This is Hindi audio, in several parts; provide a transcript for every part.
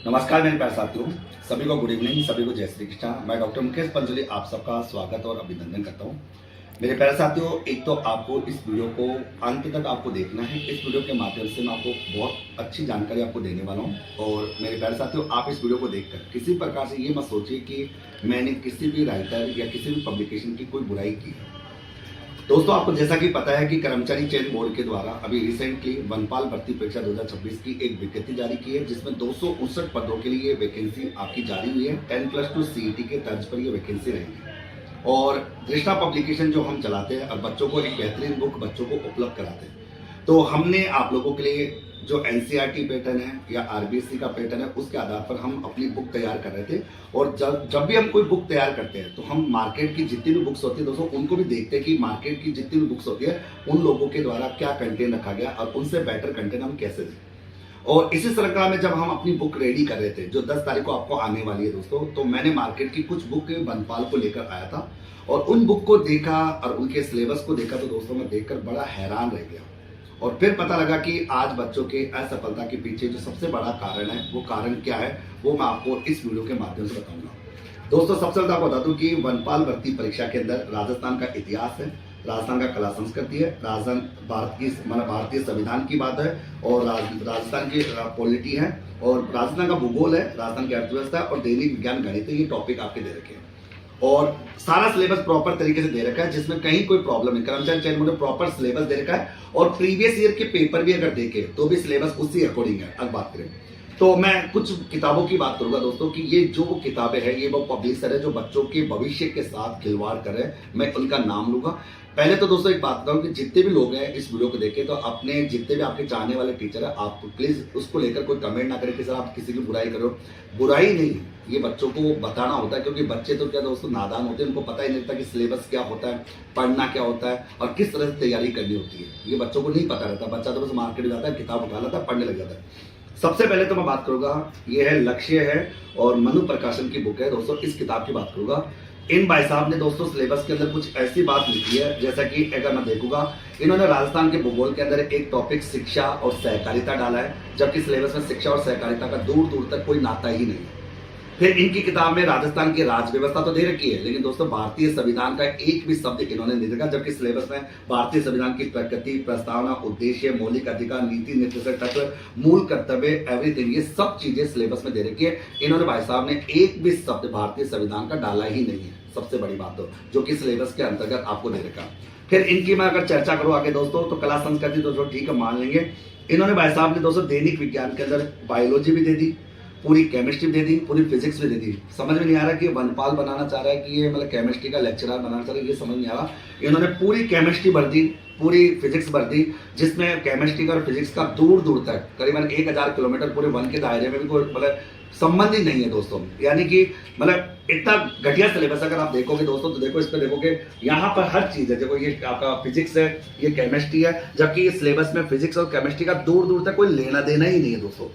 नमस्कार मेरे प्यारे साथियों, सभी को गुड इवनिंग, सभी को जय श्री कृष्णा। मैं डॉक्टर मुकेश पंचोली आप सबका स्वागत और अभिनंदन करता हूं। मेरे प्यारे साथियों, एक तो आपको इस वीडियो को अंत तक आपको देखना है। इस वीडियो के माध्यम से मैं आपको बहुत अच्छी जानकारी आपको देने वाला हूं। और मेरे प्यारे साथियों, आप इस वीडियो को देखकर किसी प्रकार से ये मत सोचिए कि मैंने किसी भी राइटर या किसी भी पब्लिकेशन की कोई बुराई की है। दोस्तों, आपको जैसा कि पता है कि कर्मचारी चयन बोर्ड के द्वारा अभी रिसेंटली वनपाल भर्ती परीक्षा 2026 की एक विज्ञप्ति जारी की है, जिसमें 259 पदों के लिए वैकेंसी आपकी जारी हुई है। 10+2 CET के तर्ज पर ये वैकेंसी रहेगी। और दृष्टा पब्लिकेशन जो हम चलाते हैं और बच्चों को एक बेहतरीन बुक बच्चों को उपलब्ध कराते हैं, तो हमने आप लोगों के लिए जो NCERT पैटर्न है या RBSC का पैटर्न है, उसके आधार पर हम अपनी बुक तैयार कर रहे थे। और जब भी हम कोई बुक तैयार करते हैं तो हम मार्केट की जितनी भी बुक्स होती है दोस्तों, उनको भी देखते हैं कि मार्केट की जितनी भी बुक्स होती है उन लोगों के द्वारा क्या कंटेंट रखा गया और उनसे बेटर कंटेंट हम कैसे दें। और इसी श्रृंखला में जब हम अपनी बुक रेडी कर रहे थे, जो 10 तारीख को आपको आने वाली है दोस्तों, तो मैंने मार्केट की कुछ बुक वनपाल को लेकर आया था और उन बुक को देखा और उनके सिलेबस को देखा तो दोस्तों मैं देखकर बड़ा हैरान रह गया। और फिर पता लगा कि आज बच्चों के असफलता के पीछे जो सबसे बड़ा कारण है, वो कारण क्या है, वो मैं आपको इस वीडियो के माध्यम से बताऊंगा। दोस्तों, सबसे पहले आपको बता दूं कि वनपाल भर्ती परीक्षा के अंदर राजस्थान का इतिहास है, राजस्थान का कला संस्कृति है, राजस्थान भारतीय संविधान की बात है, और राजस्थान की पॉलिटी है, और राजस्थान का भूगोल है, राजस्थान की अर्थव्यवस्था और दैनिक विज्ञान गणित है। ये टॉपिक आपके दे रखे हैं और सारा सिलेबस प्रॉपर तरीके से दे रखा है, जिसमें कहीं कोई प्रॉब्लम नहीं। कर्मचारी चयन बोर्ड ने प्रॉपर सिलेबस दे रखा है और प्रीवियस ईयर के पेपर भी अगर देखें तो भी सिलेबस उसी अकॉर्डिंग है। अब बात करें तो मैं कुछ किताबों की बात करूंगा दोस्तों कि ये जो किताबें हैं, ये वो पब्लिशर है जो बच्चों के भविष्य के साथ खिलवाड़ कर रहे हैं। मैं उनका नाम लूंगा। पहले तो दोस्तों एक बात बताऊं कि जितने भी लोग हैं इस वीडियो को देखें तो अपने जितने भी आपके चाहने वाले टीचर है, आप प्लीज उसको लेकर कोई कमेंट ना करें कि सर आप किसी की बुराई करो। बुराई नहीं है, ये बच्चों को बताना होता है, क्योंकि बच्चे तो क्या दोस्तों नादान होते हैं, उनको पता ही नहीं रहता कि सिलेबस क्या होता है, पढ़ना क्या होता है और किस तरह से तैयारी करनी होती है। ये बच्चों को नहीं पता रहता। बच्चा तो बस मार्केट में जाता है, किताब उठा लेता है, पढ़ने लग जाता है। सबसे पहले तो मैं बात करूंगा, ये है लक्ष्य है और मनु प्रकाशन की बुक है दोस्तों। इस किताब की बात करूंगा। इन भाई साहब ने दोस्तों सिलेबस के अंदर कुछ ऐसी बात लिखी है, जैसा कि अगर मैं देखूंगा, इन्होंने राजस्थान के भूगोल के अंदर एक टॉपिक शिक्षा और सहकारिता डाला है, जबकि सिलेबस में शिक्षा और सहकारिता का दूर दूर तक कोई नाता ही नहीं है। फिर इनकी किताब में राजस्थान की राज व्यवस्था तो दे रखी है, लेकिन दोस्तों भारतीय संविधान का एक भी शब्द इन्होंने नहीं देखा, जबकि सिलेबस में भारतीय संविधान की प्रकृति, प्रस्तावना, उद्देश्य, मौलिक अधिकार, नीति निर्देशक तत्व, मूल कर्तव्य, एवरीथिंग, ये सब चीजें सिलेबस में दे रखी है। इन्होंने भाई साहब ने एक भी शब्द भारतीय संविधान का डाला ही नहीं है, सबसे बड़ी बात तो, जो कि सिलेबस के अंतर्गत आपको दे रखा। फिर इनकी मैं अगर चर्चा करूं आगे दोस्तों, तो कला संस्कृति दोस्तों ठीक है, मान लेंगे। इन्होंने भाई साहब ने दोस्तों दैनिक विज्ञान के अंदर बायोलॉजी भी दे दी, पूरी केमिस्ट्री दे दी, पूरी फिजिक्स भी दे दी। समझ में नहीं आ रहा कि वनपाल बनाना चाह रहा है कि ये मतलब केमिस्ट्री का लेक्चरर बनाना चाह रहा है, ये समझ नहीं आ रहा। इन्होंने पूरी केमिस्ट्री भर दी, पूरी फिजिक्स भर दी, जिसमें केमिस्ट्री का और फिजिक्स का दूर दूर तक करीबन 1000 किलोमीटर पूरे वन के दायरे में भी कोई मतलब संबंध ही नहीं है दोस्तों। यानी कि मतलब इतना घटिया सिलेबस अगर आप देखोगे दोस्तों, तो देखो इस पर देखोगे, यहाँ पर हर चीज है। देखो ये आपका फिजिक्स है, ये केमिस्ट्री है, जबकि ये सिलेबस में फिजिक्स और केमिस्ट्री का दूर दूर तक कोई लेना देना ही नहीं है दोस्तों।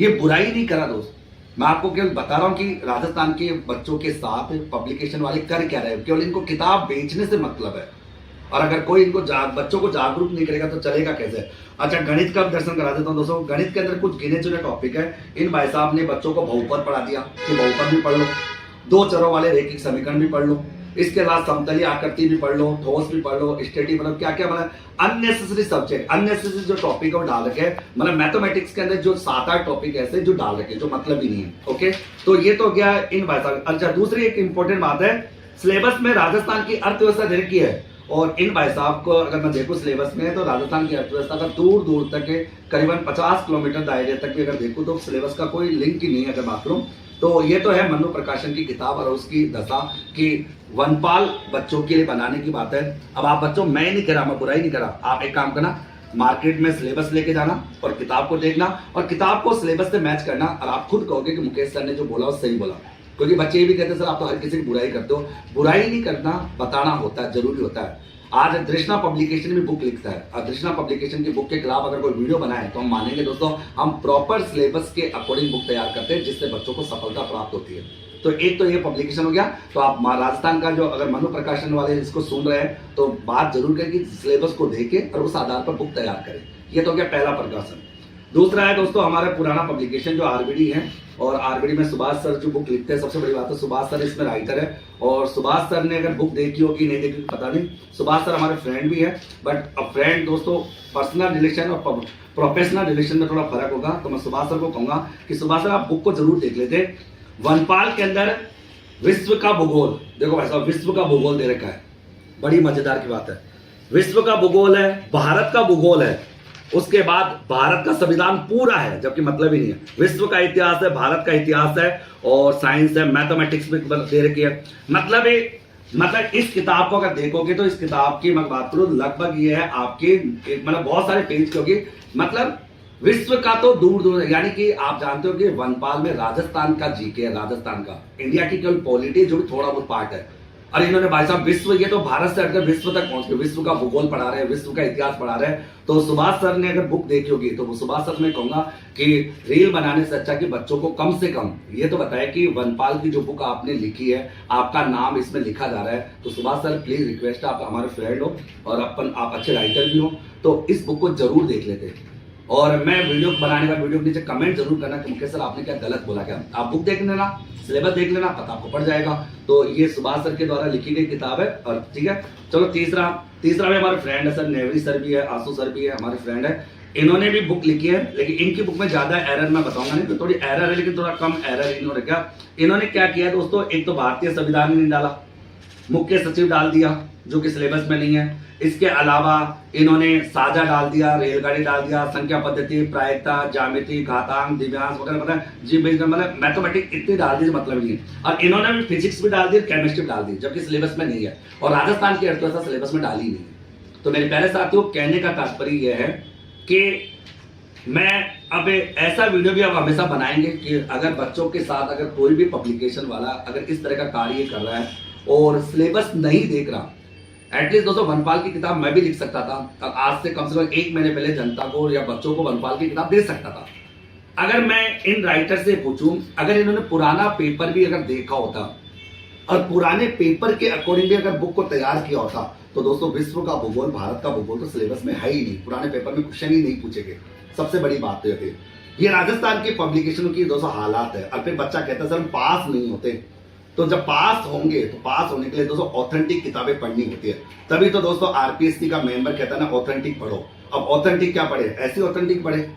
ये बुराई नहीं करा दोस्त, मैं आपको केवल बता रहा हूं कि राजस्थान के बच्चों के साथ पब्लिकेशन वाले कर क्या रहे हैं। केवल इनको किताब बेचने से मतलब है, और अगर कोई इनको बच्चों को जागरूक नहीं करेगा तो चलेगा कैसे। अच्छा, गणित का दर्शन करा देता हूं दोस्तों। गणित के अंदर कुछ गिने चुने टॉपिक है। इन भाई साहब ने बच्चों को बहुपद पढ़ा दिया कि बहुपद भी पढ़ लो, दो चरों वाले रैखिक समीकरण भी पढ़ लो, इसके बाद समतलीय आकृति भी पढ़ लो, ठोस भी पढ़ लो, स्टेटिक, मतलब क्या क्या मतलब अननेसेसरी सब्जेक्ट, अननेसेसरी जो टॉपिक है वो डाल रखे, मतलब मैथमेटिक्स के अंदर जो 7-8 टॉपिक ऐसे जो डाल रखे जो मतलब ही नहीं है। ओके, तो ये तो गया इन भाई साहब। अच्छा, दूसरी एक इंपॉर्टेंट बात है, सिलेबस में राजस्थान की अर्थव्यवस्था दे रखी है, और इन भाई साहब को अगर मैं देखूं सिलेबस में, तो राजस्थान की अर्थव्यवस्था का दूर दूर तक करीबन 50 किलोमीटर दायरे तक भी अगर देखूं तो सिलेबस का कोई लिंक ही नहीं है। अगर बात करूं तो ये तो है मनु प्रकाशन की किताब और उसकी दशा कि वनपाल बच्चों के लिए बनाने की बात है। अब आप बच्चों, मैं नहीं कह रहा, मैं बुराई नहीं कर रहा, आप एक काम करना, मार्केट में सिलेबस लेके जाना और किताब को देखना और किताब को सिलेबस से मैच करना, और आप खुद कहोगे कि मुकेश सर ने जो बोला वो सही बोला। क्योंकि बच्चे ये भी कहते हैं सर आप तो हर किसी की बुराई करते हो। बुराई नहीं करना, बताना होता है, जरूरी होता है। आज दृष्टा पब्लिकेशन भी बुक लिखता है, और दृष्टा पब्लिकेशन की बुक के खिलाफ अगर कोई वीडियो बनाए तो हम मानेंगे दोस्तों। हम प्रॉपर सिलेबस के अकॉर्डिंग बुक तैयार करते हैं, जिससे बच्चों को सफलता प्राप्त होती है। तो एक तो ये पब्लिकेशन हो गया। तो आप राजस्थान का जो अगर मनु प्रकाशन वाले इसको सुन रहे हैं तो बात जरूर करें कि सिलेबस को देखें और उस आधार पर बुक तैयार करें। ये तो हो गया पहला प्रकाशन। दूसरा है दोस्तों हमारा पुराना पब्लिकेशन जो आरबीडी है, और आरबीडी में सुभाष सर जो बुक लिखते हैं, सबसे बड़ी बात है सुभाष सर इसमें राइटर है। और सुभाष सर ने अगर बुक देखी होगी नहीं देखी पता नहीं, सुभाष सर हमारे फ्रेंड भी है, बट अब फ्रेंड दोस्तों पर्सनल रिलेशन और प्रोफेशनल रिलेशन में थोड़ा फर्क होगा। तो मैं सुभाष सर को कहूंगा कि सुभाष सर आप बुक को जरूर देख लेते। वनपाल के अंदर विश्व का भूगोल, देखो भाई साहब विश्व का भूगोल दे रखा है, बड़ी मजेदार की बात है। विश्व का भूगोल है, भारत का भूगोल है, उसके बाद भारत का संविधान पूरा है, जबकि मतलब ही नहीं है। विश्व का इतिहास है, भारत का इतिहास है, और साइंस है, मैथमेटिक्स में दे रखी है। मतलब इस किताब को अगर देखोगे तो इस किताब की मैं बात करूं लगभग ये है आपके मतलब बहुत सारे पेज क्योंकि मतलब विश्व का तो दूर दूर, यानी कि आप जानते हो कि वनपाल में राजस्थान का जीके है, राजस्थान का, इंडिया की केवल पॉलिटी जो भी थोड़ा बहुत पार्ट है। और इन्होंने भाई साहब विश्व, ये तो भारत से हटकर विश्व तक पहुंच गए, विश्व का भूगोल पढ़ा रहे हैं, विश्व का इतिहास पढ़ा रहे हैं। तो सुभाष सर ने अगर बुक देखी होगी तो सुभाष सर मैं कहूंगा कि रील बनाने से अच्छा कि बच्चों को कम से कम ये तो बताए कि वनपाल की जो बुक आपने लिखी है आपका नाम इसमें लिखा जा रहा है। तो सुभाष सर प्लीज रिक्वेस्ट है, आप हमारे फ्रेंड हो और आप अच्छे राइटर भी हो, तो इस बुक को जरूर देख लेते। और मैं वीडियो बनाने का वीडियो के नीचे कमेंट जरूर करना कि मुकेश सर आपने क्या गलत बोला, क्या आप बुक देख लेना, सिलेबस देख लेना, पता आपको पड़ जाएगा। तो ये सुभाष सर के द्वारा लिखी गई किताब है। और ठीक है, चलो तीसरा भी हमारे फ्रेंड है सर, नेवरी सर भी है, आंसू सर भी है, हमारे फ्रेंड है। इन्होंने भी बुक लिखी है, लेकिन इनकी बुक में ज्यादा एरर मैं बताऊंगा नहीं, तो थोड़ी एरर है लेकिन थोड़ा कम एरर इन्होंने क्या किया दोस्तों, एक तो भारतीय संविधान में नहीं डाला, मुख्य सचिव डाल दिया जो कि सिलेबस में नहीं है। इसके अलावा इन्होंने साझा डाल दिया, रेलगाड़ी डाल दिया, संख्या पद्धति, प्रायिकता, ज्यामिति, घातांक, दिव्यांश वगैरह पता है जी, मतलब मैथमेटिक्स इतनी डाल दी मतलब नहीं। और इन्होंने भी फिजिक्स भी डाल दी, केमिस्ट्री डाल दी, जबकि सिलेबस में नहीं है। और राजस्थान की अर्थव्यवस्था सिलेबस में डाली नहीं है। तो मेरे प्यारे साथियों कहने का तात्पर्य यह है कि मैं अब ऐसा वीडियो भी अब हमेशा बनाएंगे कि अगर बच्चों के साथ अगर कोई भी पब्लिकेशन वाला अगर इस तरह का कार्य कर रहा है और सिलेबस नहीं देख रहा, एटलीस्ट दोस्तों वनपाल की किताब मैं भी लिख सकता था, और आज से कम 1 महीने पहले जनता को या बच्चों को वनपाल की किताब दे सकता था। अगर मैं इन राइटर से पूछूं, अगर इन्होंने पुराना पेपर भी अगर देखा होता और पुराने पेपर के अकॉर्डिंग भी अगर बुक को तैयार किया होता, तो दोस्तों विश्व का भूगोल, भारत का भूगोल तो सिलेबस में है ही नहीं, पुराने पेपर में क्वेश्चन ही नहीं पूछेंगे। सबसे बड़ी बात तो ये राजस्थान की पब्लिकेशनों की दोस्तों हालात है। और फिर बच्चा कहता है सर हम पास नहीं होते, तो जब पास होंगे तो पास होने के लिए दोस्तों ऑथेंटिक किताबें पढ़नी होती है। तभी तो दोस्तों आरपीएससी का मेंबर कहता है ना ऑथेंटिक पढ़ो। अब ऑथेंटिक क्या पढ़े, ऐसी ऑथेंटिक पढ़े।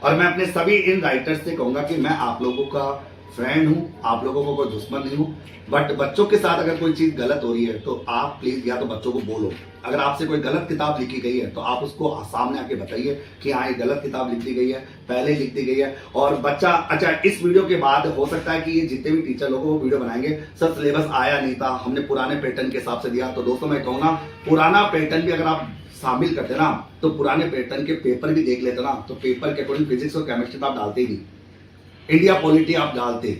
और मैं अपने सभी इन राइटर्स से कहूंगा कि मैं आप लोगों का फ्रेंड हूं, आप लोगों को कोई दुश्मन नहीं हूं, बट बच्चों के साथ अगर कोई चीज गलत हो रही है तो आप प्लीज या तो बच्चों को बोलो। अगर आपसे कोई गलत किताब लिखी गई है तो आप उसको सामने आके बताइए कि हाँ ये गलत किताब लिख दी गई है, पहले लिख दी गई है। और बच्चा अच्छा इस वीडियो के बाद हो सकता है कि ये जितने भी टीचर लोगों को वीडियो बनाएंगे सर सिलेबस आया नहीं था, हमने पुराने पैटर्न के हिसाब से दिया। तो दोस्तों मैं कहूंगा पुराना पैटर्न भी अगर आप शामिल करते ना तो पुराने पैटर्न के पेपर भी देख लेते ना, तो पेपर के अकॉर्डिंग फिजिक्स और केमिस्ट्री तो आप डालते ही नहीं, इंडिया पॉलिटी आप डालते,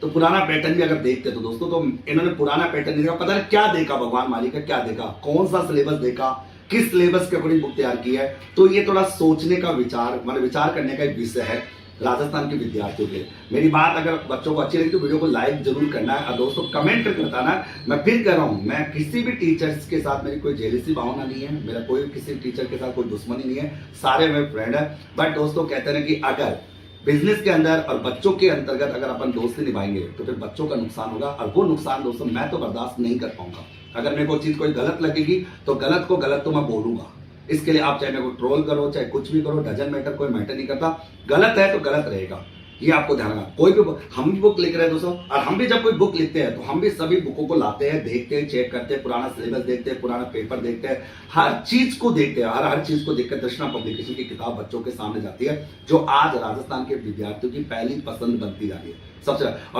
तो पुराना पैटर्न भी अगर देखते तो दोस्तों, तो इन्होंने पुराना पैटर्न नहीं देखा, पता नहीं क्या देखा, भगवान मालिक का क्या देखा, कौन सा सिलेबस देखा, किस सिलेबस के अकॉर्डिंग बुक तैयार की है। तो ये थोड़ा सोचने का विचार, मतलब विचार करने का एक विषय है राजस्थान के विद्यार्थियों के लिए। मेरी बात अगर बच्चों को अच्छी लगी तो वीडियो को लाइक जरूर करना है, और दोस्तों कमेंट करके बताना। मैं फिर कह रहा हूं, मैं किसी भी टीचर्स के साथ मेरी कोई जेलसी भावना नहीं है, मेरा कोई किसी टीचर के साथ कोई दुश्मनी नहीं है, सारे मेरे फ्रेंड है। बट दोस्तों कहते हैं कि अगर बिजनेस के अंदर और बच्चों के अंतर्गत अगर अपन दोस्ती निभाएंगे तो फिर बच्चों का नुकसान होगा, और वो नुकसान दोस्तों मैं तो बर्दाश्त नहीं कर पाऊंगा। अगर मेरे को चीज कोई गलत लगेगी तो गलत को गलत तो मैं बोलूंगा। इसके लिए आप चाहे मेरे को ट्रोल करो, चाहे कुछ भी करो, डजन मैटर, कोई मैटर नहीं करता। गलत है तो गलत रहेगा, ये आपको ध्यान रखना। कोई भी हम भी बुक लिख रहे हैं दोस्तों, और हम भी जब कोई बुक लिखते हैं तो हम भी सभी बुकों को लाते हैं, देखते हैं, चेक करते हैं, पुराना सिलेबस देखते हैं, पुराना पेपर देखते हैं, हर चीज को देखते हैं। हर चीज को देखकर दर्शना पब्लिकेशन की किताब बच्चों के सामने जाती है, जो आज राजस्थान के विद्यार्थियों की पहली पसंद बनती जा रही है।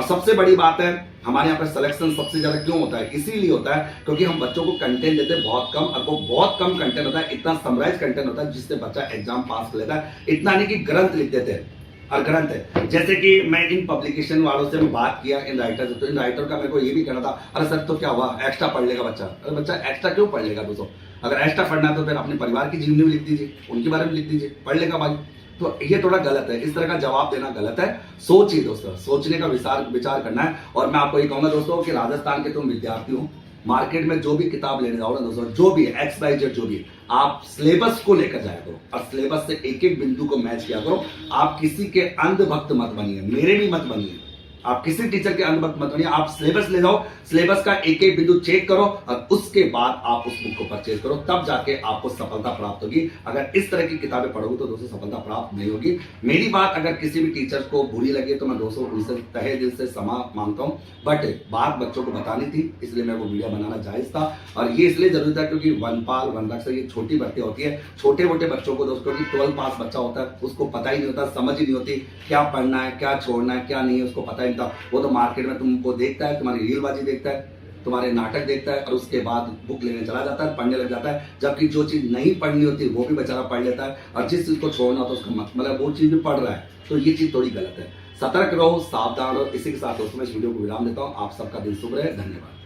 सबसे बड़ी बात है, हमारे यहाँ पर सिलेक्शन सबसे ज्यादा क्यों होता है, इसीलिए होता है क्योंकि हम बच्चों को कंटेंट देते हैं बहुत कम, और वो बहुत कम कंटेंट होता है, इतना समराइज कंटेंट होता है जिससे बच्चा एग्जाम पास कर लेता है। इतना नहीं कि ग्रंथ लिख देते हैं, और ग्रंथ है जैसे कि मैं इन पब्लिकेशन वालों से बात किया, इन राइटर से, तो इन राइटर का मेरे को ये भी कहना था, अरे सर तो क्या हुआ, एक्स्ट्रा पढ़ लेगा बच्चा। अरे बच्चा एक्स्ट्रा क्यों पढ़ लेगा दोस्तों, अगर एक्स्ट्रा पढ़ना है तो फिर अपने परिवार की जीवनी में लिख दीजिए, उनके बारे में लिख दीजिए, पढ़ लेगा भाई। तो ये थोड़ा गलत है, इस तरह का जवाब देना गलत है। सोचिए दोस्तों, सोचने का विचार करना है। और मैं आपको ये कहूंगा दोस्तों कि राजस्थान के तुम विद्यार्थी हो, मार्केट में जो भी किताब लेने जाओ ना दोस्तों, जो भी XYZ जो भी, आप सिलेबस को लेकर जाया करो और सिलेबस से एक एक बिंदु को मैच किया करो। आप किसी के अंधभक्त मत बनिए, मेरे भी मत बनिए, आप किसी टीचर के अंधभक्त मत बनिए। आप सिलेबस ले जाओ, सिलेबस का एक एक बिंदु चेक करो और उसके बाद आप उस बुक को परचेज करो, तब जाके आपको सफलता प्राप्त होगी। अगर इस तरह की किताबें पढ़ोगे तो दोस्तों सफलता प्राप्त नहीं होगी। मेरी बात अगर किसी भी टीचर को बुरी लगे तो मैं दोस्तों उनसे तहे दिल से क्षमा मांगता हूं, बट बात बच्चों को बतानी थी इसलिए मैं वो वीडियो बनाना जायज था। और ये इसलिए जरूरी था क्योंकि वनपाल वनरक्षक ये छोटी भर्ती होती है, छोटे मोटे बच्चों को दोस्तों की 12 पास बच्चा होता है, उसको पता ही नहीं होता, समझ ही नहीं होती क्या पढ़ना है क्या छोड़ना है क्या नहीं है, उसको पता ही नहीं था। वो तो मार्केट में तुमको देखता है, तुम्हारी रीलबाजी देखता है, तुम्हारे नाटक देखता है और उसके बाद बुक लेने चला जाता है, पढ़ने लग जाता है। जबकि जो चीज नहीं पढ़नी होती वो भी बेचारा पढ़ लेता है, और जिस चीज को छोड़ना होता है उसका मतलब वो चीज भी पढ़ रहा है। तो ये चीज थोड़ी गलत है। सतर्क रहो, सावधान रहो। इसी के साथ दोस्तों मैं इस वीडियो को विराम देता हूं। आप सबका दिन शुभ रहे। धन्यवाद।